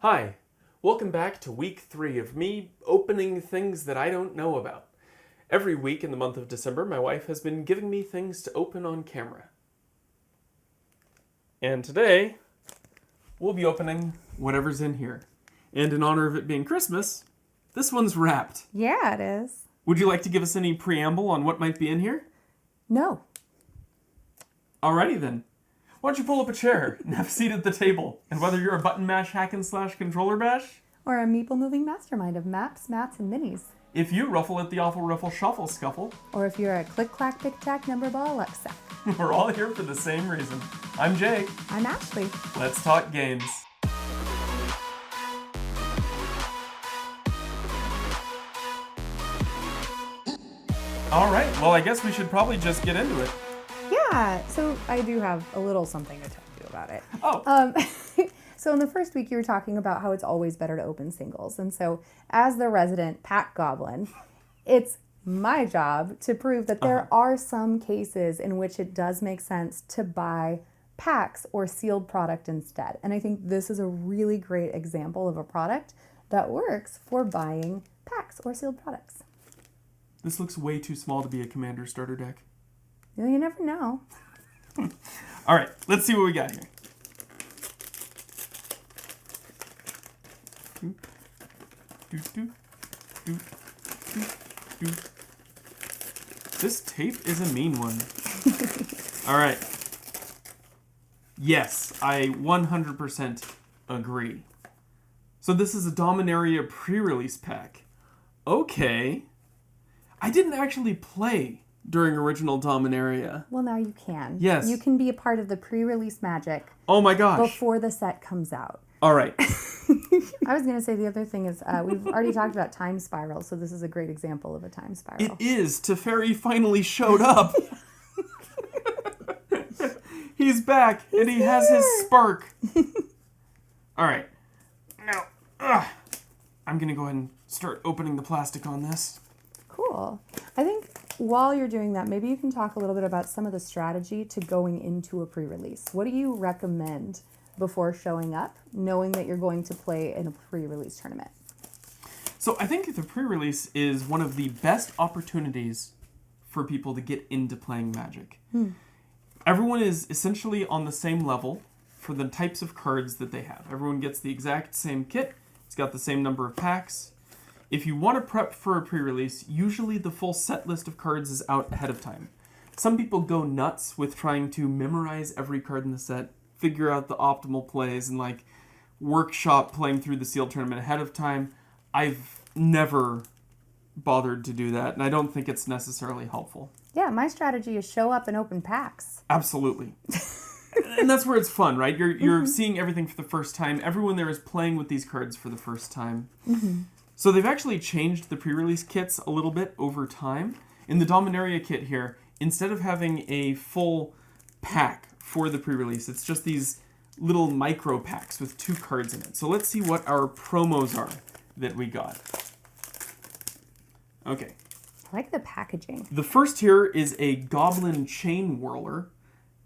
Hi, welcome back to week 3 of me opening things that I don't know about. Every week in the month of December, my wife has been giving me things to open on camera. And today, we'll be opening whatever's in here. And in honor of it being Christmas, this one's wrapped. Yeah, it is. Would you like to give us any preamble on what might be in here? No. Alrighty then. Why don't you pull up a chair and have a seat at the table? And whether you're a button mash hack and slash controller bash, Or a meeple moving mastermind of maps, mats, and minis. if you ruffle at the awful ruffle shuffle scuffle, Or if you're a click clack pick tack number ball Alexa. we're all here for the same reason. I'm Jake. I'm Ashley. Let's talk games. Alright, well I guess we should probably just get into it. Yeah, so I do have a little something to tell you about it. Oh. So in the first week you were talking about how it's always better to open singles. And so as the resident pack goblin, it's my job to prove that there are some cases in which it does make sense to buy packs or sealed product instead. And I think this is a really great example of a product that works for buying packs or sealed products. This looks way too small to be a commander starter deck. You never know. Alright, let's see what we got here. This tape is a mean one. Alright. Yes, I 100% agree. So this is a Dominaria pre-release pack. Okay. I didn't actually play during original Dominaria. Well, now you can. Yes. You can be a part of the pre-release magic Oh my gosh. before the set comes out. Alright. I was going to say the other thing is we've already talked about time spiral, so this is a great example of a time spiral. It is. Teferi finally showed up. He's back, and he has his spark. Alright. Now, I'm going to go ahead and start opening the plastic on this. Cool. I think while you're doing that, maybe you can talk a little bit about some of the strategy to going into a pre-release. What do you recommend before showing up, knowing that you're going to play in a pre-release tournament? So I think the pre-release is one of the best opportunities for people to get into playing Magic. Everyone is essentially on the same level for the types of cards that they have. Everyone gets the exact same kit. It's got the same number of packs. If you want to prep for a pre-release, usually the full set list of cards is out ahead of time. Some people go nuts with trying to memorize every card in the set, figure out the optimal plays, and like workshop playing through the sealed tournament ahead of time. I've never bothered to do that, and I don't think it's necessarily helpful. Yeah, my strategy is show up and open packs. Absolutely. And that's where it's fun, right? You're seeing everything for the first time. Everyone there is playing with these cards for the first time. So they've actually changed the pre-release kits a little bit over time. In the Dominaria kit here, instead of having a full pack for the pre-release, it's just these little micro packs with 2 cards in it. So let's see what our promos are that we got. Okay. I like the packaging. The first here is a Goblin Chain Whirler.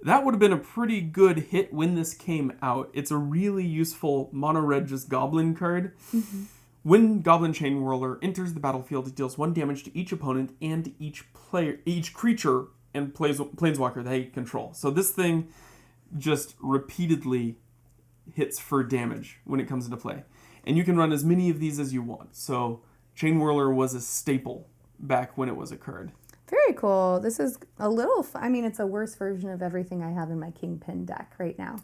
That would have been a pretty good hit when this came out. It's a really useful mono-red just Goblin card. When Goblin Chain Whirler enters the battlefield, it deals 1 damage to each opponent and each creature and planeswalker they control. So this thing just repeatedly hits for damage when it comes into play. And you can run as many of these as you want. So Chain Whirler was a staple back when it was a card. Very cool. This is a little, it's a worse version of everything I have in my Kingpin deck right now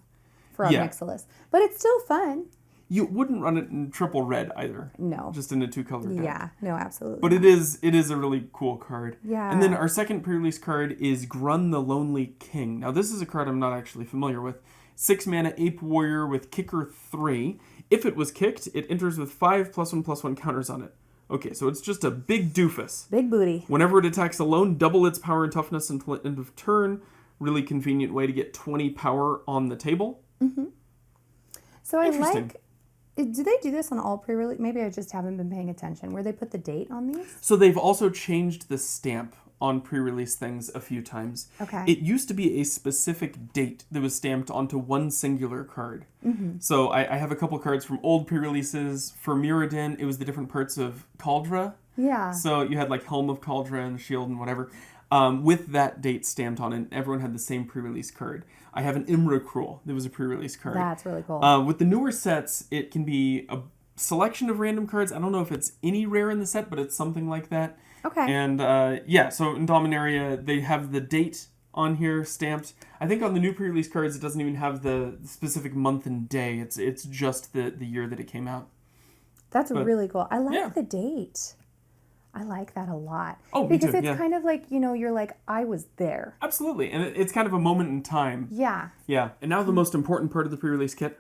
for Mixilus. But it's still fun. You wouldn't run it in triple red either. No. Just in a 2-color deck. Yeah, no, absolutely. But it is a really cool card. Yeah. And then our second pre-release card is Grun the Lonely King. Now this is a card I'm not actually familiar with. 6 mana Ape Warrior with Kicker 3. If it was kicked, it enters with 5/+1/+1 counters on it. Okay, so it's just a big doofus. Big booty. Whenever it attacks alone, double its power and toughness until end of turn. Really convenient way to get 20 power on the table. So I like... Do they do this on all pre-release? Maybe I just haven't been paying attention. Where they put the date on these? So they've also changed the stamp on pre-release things a few times. Okay. It used to be a specific date that was stamped onto one singular card. So I have a couple cards from old pre-releases. For Mirrodin, it was the different parts of Cauldra. Yeah. So you had like Helm of Cauldra and Shield and whatever, with that date stamped on it. Everyone had the same pre-release card. I have an Imracruel that was a pre-release card. That's really cool. With the newer sets, it can be a selection of random cards. I don't know if it's any rare in the set, but it's something like that. Okay. And so in Dominaria, they have the date on here stamped. I think on the new pre-release cards, it doesn't even have the specific month and day. It's just the year that it came out. That's really cool. I like yeah. the date. I like that a lot. Oh, me because too, it's yeah. kind of like, you're like, I was there. Absolutely. And it's kind of a moment in time. Yeah. Yeah. And now the most important part of the pre-release kit,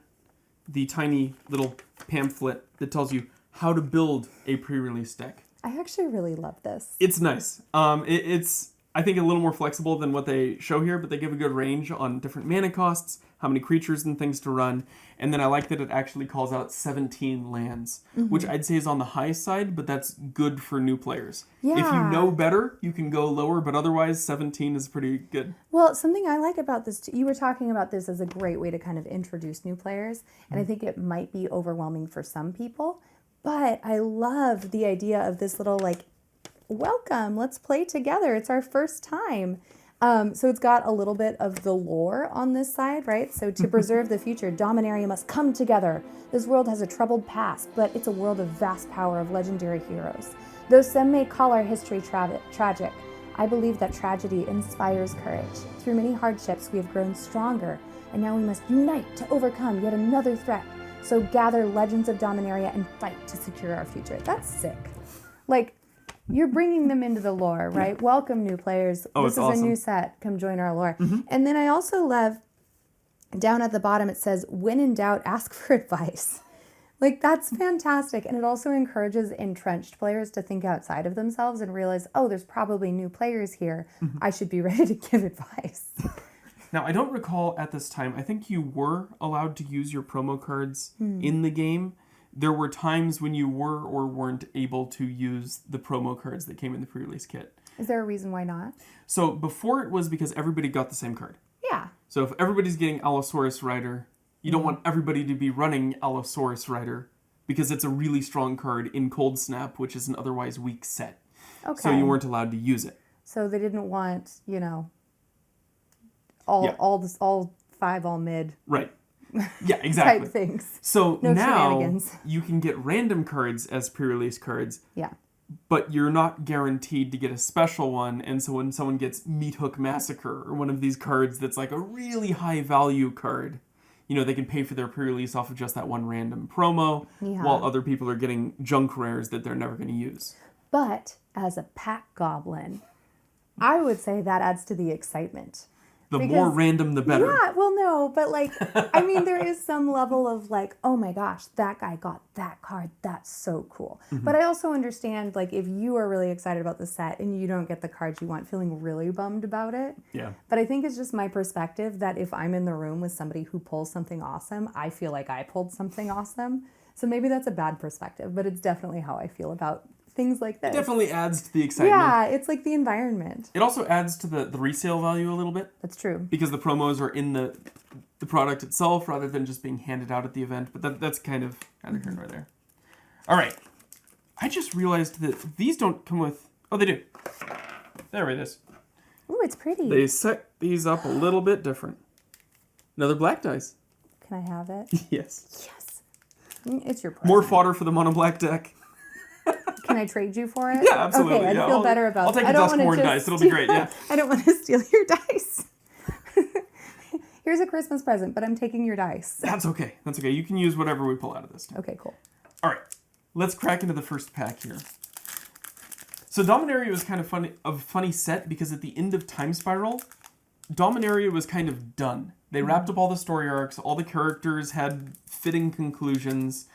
the tiny little pamphlet that tells you how to build a pre-release deck. I actually really love this. It's nice. It's, I think, a little more flexible than what they show here, but they give a good range on different mana costs, how many creatures and things to run. And then I like that it actually calls out 17 lands, which I'd say is on the high side, but that's good for new players. Yeah. If you know better, you can go lower, but otherwise 17 is pretty good. Well, something I like about this, you were talking about this as a great way to kind of introduce new players, and I think it might be overwhelming for some people, but I love the idea of this little, like, welcome, let's play together. It's our first time. So it's got a little bit of the lore on this side, right? So to preserve the future, Dominaria must come together. This world has a troubled past, but it's a world of vast power of legendary heroes. Though some may call our history tragic, I believe that tragedy inspires courage. Through many hardships, we have grown stronger, and now we must unite to overcome yet another threat. So gather legends of Dominaria and fight to secure our future. That's sick. Like, you're bringing them into the lore, right? Welcome, new players. Oh, this is awesome. a new set. Come join our lore. And then I also love, down at the bottom, it says, when in doubt, ask for advice. Like, that's fantastic. And it also encourages entrenched players to think outside of themselves and realize, oh, there's probably new players here. I should be ready to give advice. Now, I don't recall at this time, I think you were allowed to use your promo cards in the game. There were times when you were or weren't able to use the promo cards that came in the pre-release kit. Is there a reason why not? So before it was because everybody got the same card. Yeah. So if everybody's getting Allosaurus Rider, you don't want everybody to be running Allosaurus Rider because it's a really strong card in Cold Snap, which is an otherwise weak set. Okay. So you weren't allowed to use it. So they didn't want, all five, all mid. Right. Yeah, exactly. Type things. So No now shenanigans. you can get random cards as pre-release cards, Yeah. but you're not guaranteed to get a special one. And so when someone gets Meat Hook Massacre or one of these cards that's like a really high value card, they can pay for their pre-release off of just that one random promo, while other people are getting junk rares that they're never going to use. But as a pack goblin, I would say that adds to the excitement. The more random, the better. Yeah, well, no, but there is some level of oh my gosh, that guy got that card. That's so cool. But I also understand, if you are really excited about the set and you don't get the cards you want, feeling really bummed about it. Yeah. But I think it's just my perspective that if I'm in the room with somebody who pulls something awesome, I feel like I pulled something awesome. So maybe that's a bad perspective, but it's definitely how I feel about things like this. It definitely adds to the excitement. Yeah, it's like the environment. It also adds to the resale value a little bit. That's true. Because the promos are in the product itself rather than just being handed out at the event. But that's kind of here and right there. All right. I just realized that these don't come with... Oh, they do. There it is. Ooh, it's pretty. They set these up a little bit different. Another black dice. Can I have it? Yes. Yes. It's your present. More fodder for the mono black deck. Can I trade you for it? Yeah, absolutely. Okay, I feel better about that. I'll take a Duskborn dice. It'll be great, yeah. I don't want to steal your dice. Here's a Christmas present, but I'm taking your dice. That's okay. That's okay. You can use whatever we pull out of this. Okay, cool. All right. Let's crack into the first pack here. So Dominaria was kind of a funny set because at the end of Time Spiral, Dominaria was kind of done. They wrapped up all the story arcs. All the characters had fitting conclusions.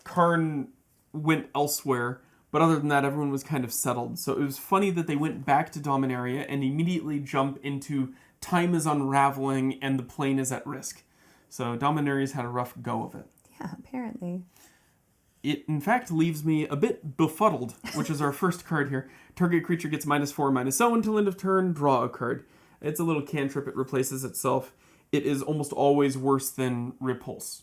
Karn went elsewhere. But other than that, everyone was kind of settled. So it was funny that they went back to Dominaria and immediately jump into time is unraveling and the plane is at risk. So Dominaria's had a rough go of it. Yeah, apparently. it in fact leaves me a bit befuddled, which is our first card here. Target creature gets -4/-0 until end of turn, draw a card. It's a little cantrip, it replaces itself. It is almost always worse than Repulse.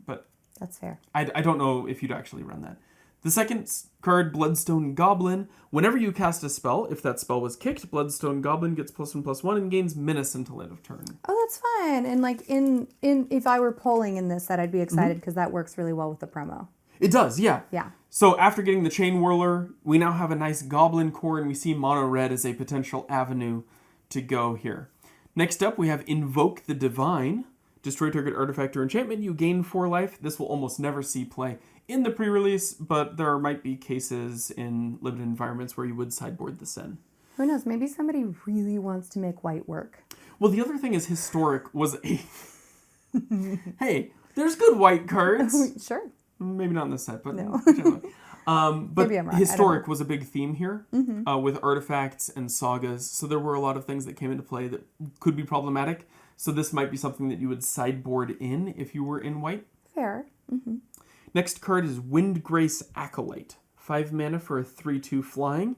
But That's fair. I don't know if you'd actually run that. The second card, Bloodstone Goblin. Whenever you cast a spell, if that spell was kicked, Bloodstone Goblin gets +1/+1 and gains Menace until end of turn. Oh, that's fun. And like in if I were polling in this set, I'd be excited because that works really well with the promo. It does, yeah. Yeah. So after getting the Chain Whirler, we now have a nice Goblin core, and we see mono red as a potential avenue to go here. Next up, we have Invoke the Divine. Destroy target artifact or enchantment, you gain 4 life. This will almost never see play in the pre-release, but there might be cases in limited environments where you would sideboard this in. Who knows? Maybe somebody really wants to make white work. Well, the other thing is Historic was a... Hey, there's good white cards. Sure. Maybe not in this set, but... No. But Maybe I'm wrong. Historic was a big theme here with artifacts and sagas. So there were a lot of things that came into play that could be problematic. So this might be something that you would sideboard in if you were in white. Fair. Next card is Windgrace Acolyte. 5 mana for a 3/2 flying.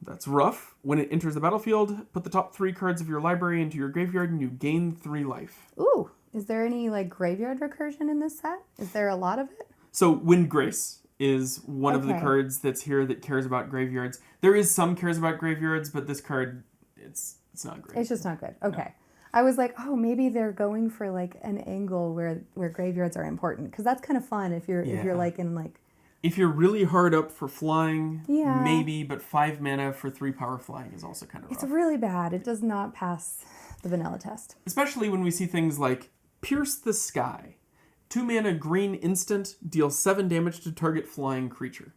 That's rough. When it enters the battlefield, put the top 3 cards of your library into your graveyard and you gain 3 life. Ooh, is there any like graveyard recursion in this set? Is there a lot of it? So Windgrace is one of the Okay. cards that's here that cares about graveyards. There is some cares about graveyards, but this card, it's not great. It's just not good. Okay. I was like, oh, maybe they're going for like an angle where graveyards are important because that's kind of fun if you're like in like. If you're really hard up for flying, Yeah. maybe, but 5 mana for 3 power flying is also kind of rough. It's really bad. It does not pass the vanilla test. Especially when we see things like Pierce the Sky. 2 mana green instant, deals 7 damage to target flying creature.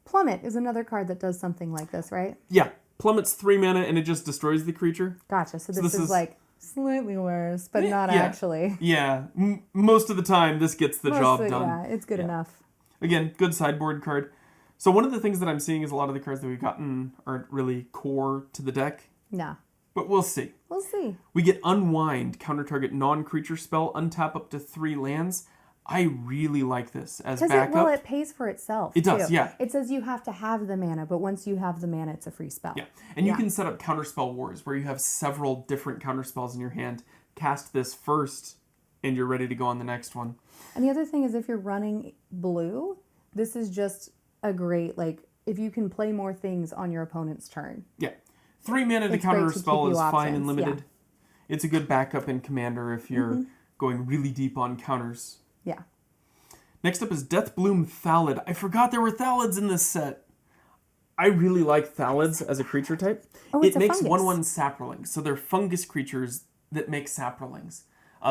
Plummet is another card that does something like this, right? Yeah, Plummet's 3 mana and it just destroys the creature. Gotcha. So this is like slightly worse, but not Yeah. actually. Yeah, most of the time this gets the job done. Yeah, it's good enough. Again, good sideboard card. So one of the things that I'm seeing is a lot of the cards that we've gotten aren't really core to the deck, Nah. but we'll see. We'll see. We get Unwind, counter target non-creature spell, untap up to 3 lands. I really like this as backup. It pays for itself. It does, too. yeah. It says you have to have the mana, but once you have the mana, it's a free spell. Yeah, and you can set up counterspell wars where you have several different counterspells in your hand. Cast this first, and you're ready to go on the next one. And the other thing is if you're running blue, this is just a great, like, if you can play more things on your opponent's turn. Yeah, 3 mana to It's counter a great to spell keep is you fine and options, limited. It's a good backup in Commander if you're going really deep on counters. Yeah. Next up is Deathbloom Thallid. I forgot there were Thallids in this set. I really like Thallids as a creature type. Oh, It it's a makes fungus. 1/1 saprolings, so they're fungus creatures that make saprolings.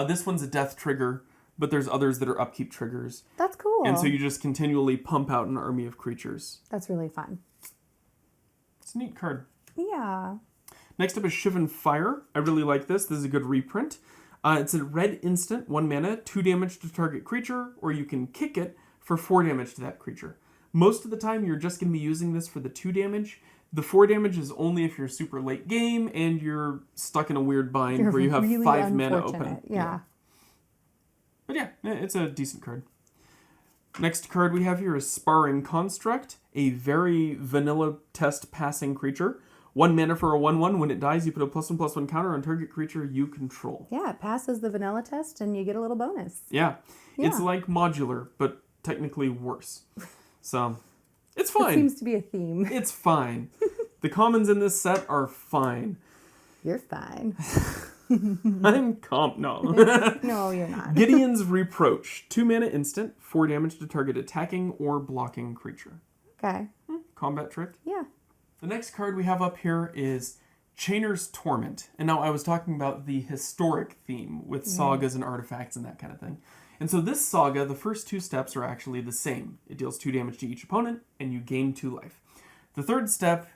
This one's a death trigger, but there's others that are upkeep triggers. That's cool. And so you just continually pump out an army of creatures. That's really fun. It's a neat card. Yeah. Next up is Shivan Fire. I really like this. This is a good reprint. It's a red instant, 1 mana, 2 damage to target creature, or you can kick it for 4 damage to that creature. Most of the time, you're just going to be using this for the 2 damage. The 4 damage is only if you're super late game and you're stuck in a weird bind where you have really 5 mana unfortunate. open. Yeah. But yeah, it's a decent card. Next card we have here is Sparring Construct, a very vanilla test passing creature. 1 mana for a 1/1. When it dies, you put a +1/+1 counter on target creature you control. Yeah, it passes the vanilla test and you get a little bonus. Yeah. It's Yeah. like modular, but technically worse. So, it's It fine. seems to be a theme. It's fine. The commons in this set are fine. You're fine. I'm no. No, you're not. Gideon's Reproach. 2 mana instant, 4 damage to target attacking or blocking creature. Okay. Combat trick. Yeah. The next card we have up here is Chainer's Torment. And now I was talking about the historic theme with sagas and artifacts and that kind of thing. And so this saga, the first 2 steps are actually the same. It deals 2 damage to each opponent, and you gain 2 life. The third step,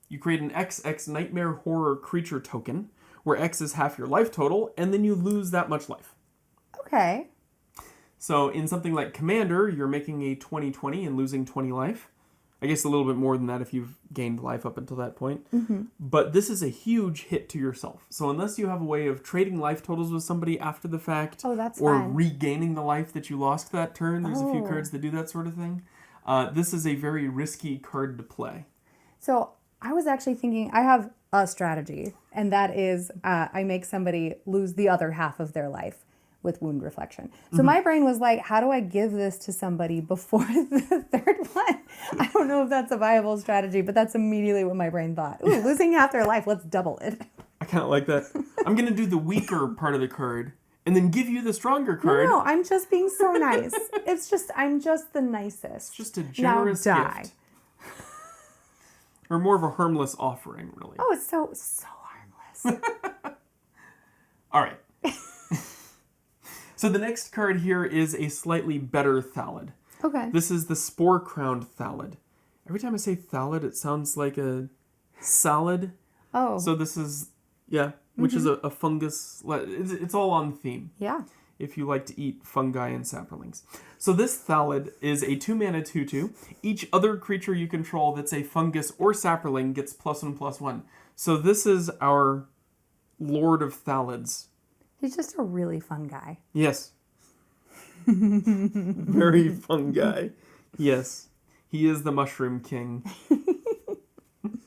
you create an XX Nightmare Horror creature token, where X is half your life total, and then you lose that much life. Okay. So in something like Commander, you're making a 20/20 and losing 20 life. I guess a little bit more than that if you've gained life up until that point. But this is a huge hit to yourself. So unless you have a way of trading life totals with somebody after the fact, Oh, that's or fine. regaining the life that you lost that turn, there's a few Oh. cards that do that sort of thing. This is a very risky card to play. So I was actually thinking, I have a strategy, and that is I make somebody lose the other half of their life with wound reflection. So my brain was like, how do I give this to somebody before the third one? I don't know if that's a viable strategy, but that's immediately what my brain thought. Ooh, losing half their life, let's double it. I kind of like that. I'm going to do the weaker part of the card and then give you the stronger card. No, I'm just being so nice. I'm just the nicest. Just a generous now die. gift. Or more of a harmless offering, really. Oh, it's so harmless. All right. So the next card here is a slightly better Thalid. Okay. This is the Spore-Crowned Thalid. Every time I say Thalid, it sounds like a salad. Oh. So this is, which is a fungus. It's all on theme. Yeah. If you like to eat fungi and saplings. So this Thalid is a 2-mana 2/2. Each other creature you control that's a fungus or sapling gets +1/+1. So this is our Lord of Thalids. He's just a really fun guy. Yes. Very fun guy. Yes. He is the Mushroom King. I'm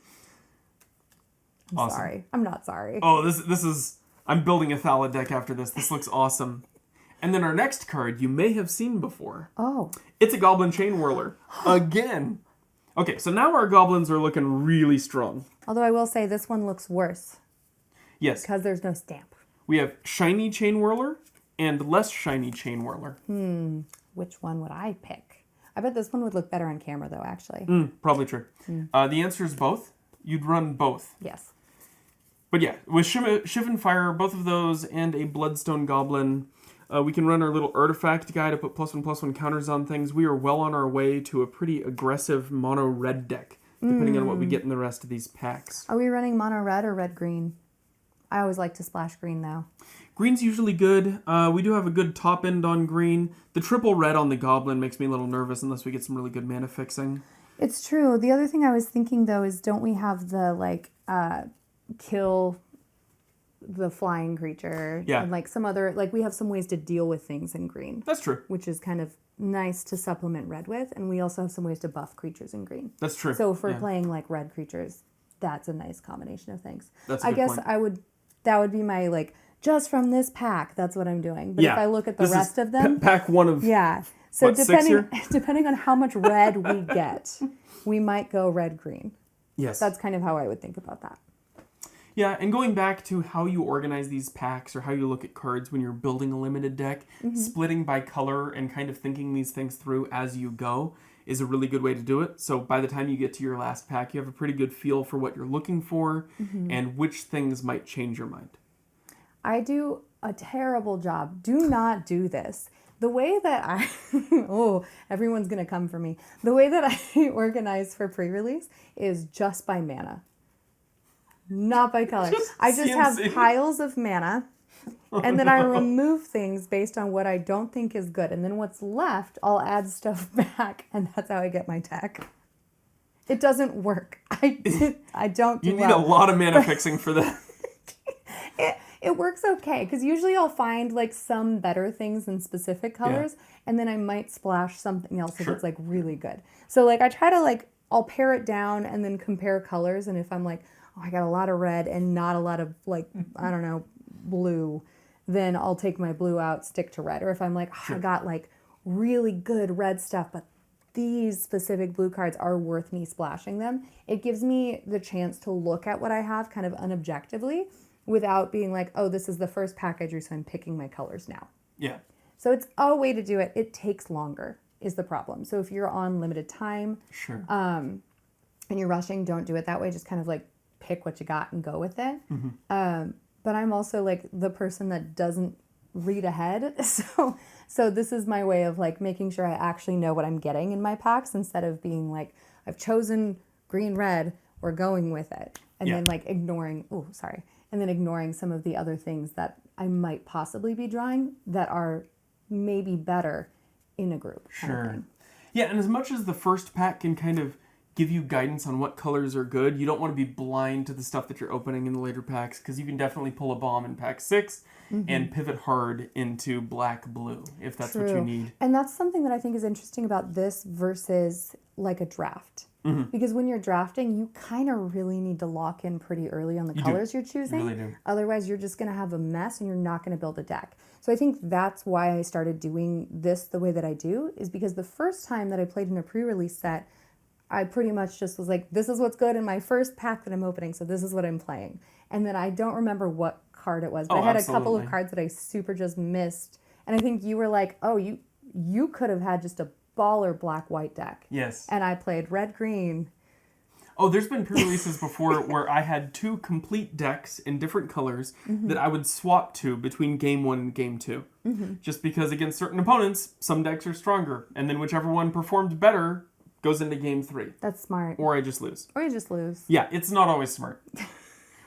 Awesome. sorry. I'm not sorry. Oh, this is... I'm building a Thalid deck after this. This looks awesome. And then our next card you may have seen before. Oh. It's a Goblin Chain Whirler. Again. Okay, so now our goblins are looking really strong. Although I will say this one looks worse Yes. because there's no stamp. We have Shiny Chain Whirler and less Shiny Chain Whirler. Which one would I pick? I bet this one would look better on camera though, actually. Probably true. The answer is both. You'd run both. Yes. But yeah, with Shivan Fire, both of those, and a Bloodstone Goblin, we can run our little artifact guy to put +1/+1 counters on things. We are well on our way to a pretty aggressive mono red deck, depending on what we get in the rest of these packs. Are we running mono red or red green? I always like to splash green though. Green's usually good. We do have a good top end on green. The triple red on the Goblin makes me a little nervous unless we get some really good mana fixing. It's true. The other thing I was thinking though is don't we have the kill the flying creature? Yeah. And some other, we have some ways to deal with things in green. That's true. Which is kind of nice to supplement red with. And we also have some ways to buff creatures in green. That's true. So if we're playing red creatures, that's a nice combination of things. That's a good point. That would be my just from this pack, that's what I'm doing. But if I look at the rest of them, pack one of So what, depending on how much red we get, we might go red green. Yes. That's kind of how I would think about that. Yeah, and going back to how you organize these packs or how you look at cards when you're building a limited deck, splitting by color and kind of thinking these things through as you go is a really good way to do it. So by the time you get to your last pack, you have a pretty good feel for what you're looking for and which things might change your mind. I do a terrible job. Do not do this. The way that I... everyone's going to come for me. The way that I organize for pre-release is just by mana. Not by color. I just have piles of mana, and then I remove things based on what I don't think is good. And then what's left, I'll add stuff back, and that's how I get my deck. It doesn't work. I don't do You need a lot of mana fixing for that. It works okay, because usually I'll find some better things in specific colors, and then I might splash something else if it's really good. So I try to I'll pare it down and then compare colors, and if I'm I got a lot of red and not a lot of I don't know, blue, then I'll take my blue out, stick to red. Or if I'm I got really good red stuff, but these specific blue cards are worth me splashing them, it gives me the chance to look at what I have kind of unobjectively without being oh, this is the first pack I drew, so I'm picking my colors now. Yeah. So it's a way to do it. It takes longer is the problem. So if you're on limited time and you're rushing, don't do it that way. Just kind of pick what you got and go with it. But I'm also the person that doesn't read ahead. So this is my way of making sure I actually know what I'm getting in my packs instead of being I've chosen green, red, we're going with it. And then ignoring, and then ignoring some of the other things that I might possibly be drawing that are maybe better in a group. Sure. Yeah, and as much as the first pack can kind of give you guidance on what colors are good. You don't want to be blind to the stuff that you're opening in the later packs, because you can definitely pull a bomb in pack 6 and pivot hard into black-blue if that's what you need. And that's something that I think is interesting about this versus like a draft. Because when you're drafting, you kind of really need to lock in pretty early on the colors you're choosing. You really do. Otherwise, you're just going to have a mess and you're not going to build a deck. So I think that's why I started doing this the way that I do, is because the first time that I played in a pre-release set, I pretty much just was like, this is what's good in my first pack that I'm opening, so this is what I'm playing. And then I don't remember what card it was, but I had a couple of cards that I super just missed. And I think you were like, oh, you could have had just a baller black-white deck. Yes. And I played red-green. Oh, there's been pre-releases before where I had 2 complete decks in different colors that I would swap to between game 1 and game 2. Just because against certain opponents, some decks are stronger. And then whichever one performed better goes into game 3. That's smart. Or I just lose. Or you just lose. Yeah, it's not always smart.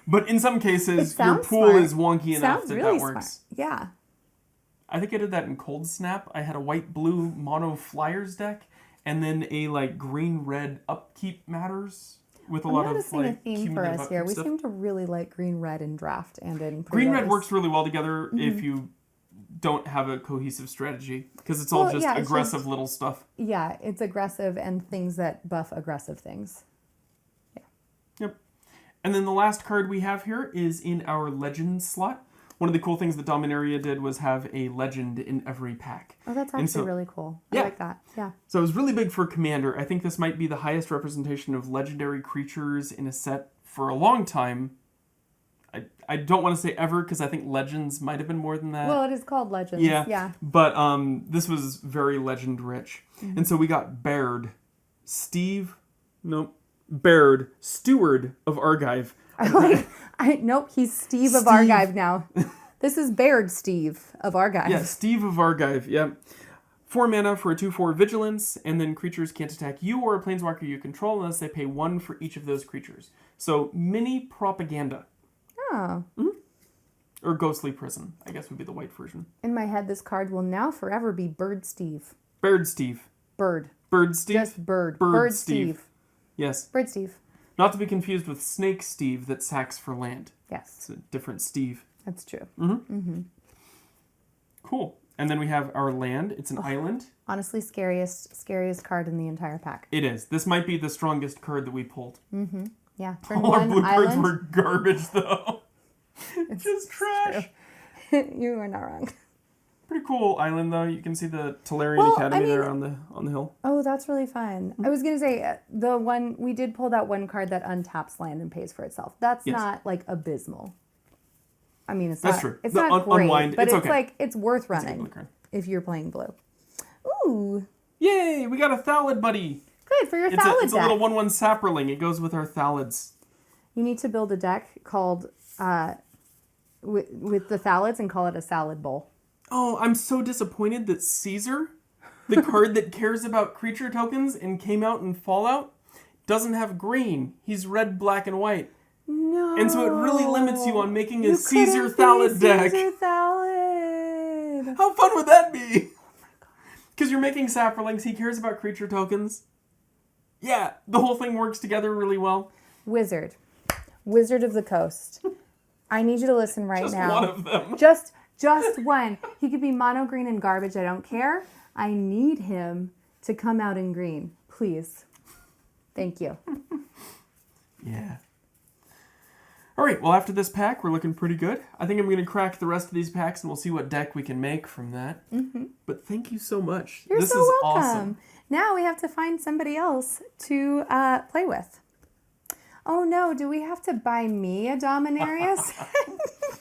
But in some cases, your sounds pool smart. is wonky enough that really that works. Smart. Yeah. I think I did that in Cold Snap. I had a white-blue mono Flyers deck, and then a like green-red Upkeep Matters with a lot of like a theme for us here. We stuff. seem to really like green-red in draft and in Green-red works really well together if you don't have a cohesive strategy, because it's all just aggressive little stuff. Yeah, it's aggressive and things that buff aggressive things. Yeah. Yep. And then the last card we have here is in our Legends slot. One of the cool things that Dominaria did was have a legend in every pack. Oh, that's actually really cool. I like that. Yeah. So it was really big for Commander. I think this might be the highest representation of legendary creatures in a set for a long time. I don't want to say ever, because I think Legends might have been more than that. Well, it is called Legends. Yeah. But this was very legend rich. And so we got Baird, Steward of Argive. Nope, he's Steve of Argive now. This is Baird Steve of Argive. Yeah, Steve of Argive, yeah. 4 mana for a 2/4 Vigilance, and then creatures can't attack you or a planeswalker you control unless they pay 1 for each of those creatures. So, mini propaganda. Oh. Or Ghostly Prison, I guess would be the white version. In my head, this card will now forever be Bird Steve. Baird Steve. Bird. Bird Steve? Just Bird. Bird Steve. Yes. Bird Steve. Not to be confused with Snake Steve that sacks for land. Yes. It's a different Steve. That's true. Cool. And then we have our land. It's an island. Honestly, scariest card in the entire pack. It is. This might be the strongest card that we pulled. Yeah. Turn All our blue island. cards were garbage, though. It's just trash. You are not wrong. Pretty cool island, though. You can see the Tolarian Academy there on the hill. Oh, that's really fun. I was gonna say we did pull that one card that untaps land and pays for itself. That's not like abysmal. I mean, That's true. It's The not great, unwind, but it's it's okay. like it's worth running if you're playing blue. Ooh, Yay! We got a Thallid buddy. good for your Thallid deck. It's a little 1/1 Saproling. It goes with our Thallids. You need to build a deck called with the Thallids and call it a salad bowl. Oh, I'm so disappointed that Caesar, the card that cares about creature tokens and came out in Fallout, doesn't have green. He's red, black, and white. No. And so it really limits you on making a Caesar Thallid deck. Caesar Thallid. How fun would that be? Because you're making Saprolings, he cares about creature tokens. Yeah, the whole thing works together really well. Wizard of the Coast. I need you to listen right now. Just one of them. Just one. He could be mono green and garbage. I don't care. I need him to come out in green. Please. Thank you. Yeah. All right, well, after this pack, we're looking pretty good. I think I'm going to crack the rest of these packs, and we'll see what deck we can make from that. But thank you so much. You're this so is welcome. Awesome. Now we have to find somebody else to play with. Oh no, do we have to buy me a Dominaria set?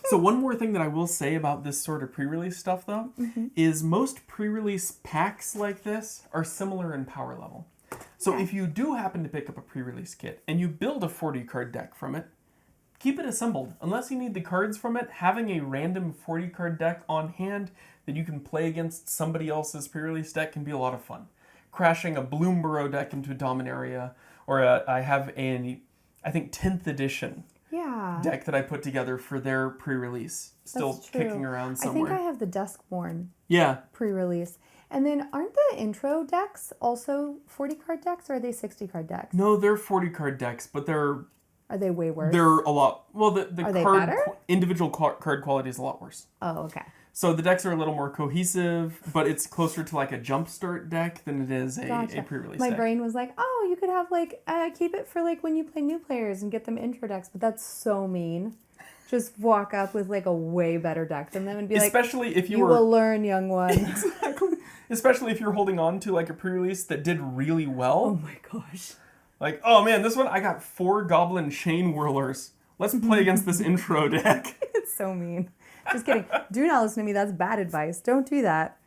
So one more thing that I will say about this sort of pre-release stuff, though, is most pre-release packs like this are similar in power level. So if you do happen to pick up a pre-release kit and you build a 40-card deck from it, keep it assembled. Unless you need the cards from it, having a random 40-card deck on hand that you can play against somebody else's pre-release deck can be a lot of fun. Crashing a Bloomburrow deck into a Dominaria, or I have I think 10th edition deck that I put together for their pre-release. Still kicking around somewhere. I think I have the Duskborn pre-release. pre-release. And then aren't the intro decks also 40 card decks, or are they 60 card decks? No, they're 40 card decks, but Are they way worse? they're a lot. Well, the Are they card better? individual card quality is a lot worse. Oh, okay. So the decks are a little more cohesive, but it's closer to like a jumpstart deck than it is a pre-release My deck. brain was like, oh, you could have like, keep it for like when you play new players and get them intro decks, but that's so mean. Just walk up with like a way better deck than them and be Especially if you will learn, young one. Exactly. Especially if you're holding on to like a pre-release that did really well. Oh my gosh. Like, oh man, this one I got 4 Goblin Chain Whirlers. Let's play against this intro deck. It's so mean. Just kidding. Do not listen to me. That's bad advice. Don't do that.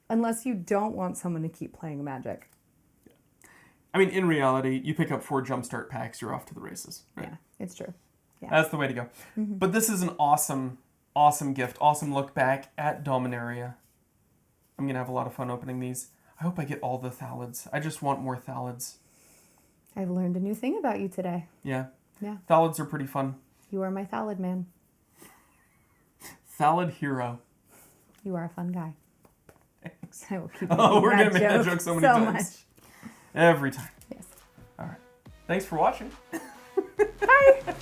Unless you don't want someone to keep playing Magic. I mean, in reality, you pick up 4 Jumpstart packs, you're off to the races. Right? Yeah, it's true. Yeah. That's the way to go. Mm-hmm. But this is an awesome, awesome gift. Awesome look back at Dominaria. I'm going to have a lot of fun opening these. I hope I get all the Thalids. I just want more Thalids. I've learned a new thing about you today. Yeah. Yeah. Thalids are pretty fun. You are my Thalid man. Thalid hero. You are a fun guy. Thanks. I will keep We're going to make that joke so many times. Much. Every time. Yes. All right. Thanks for watching. Bye.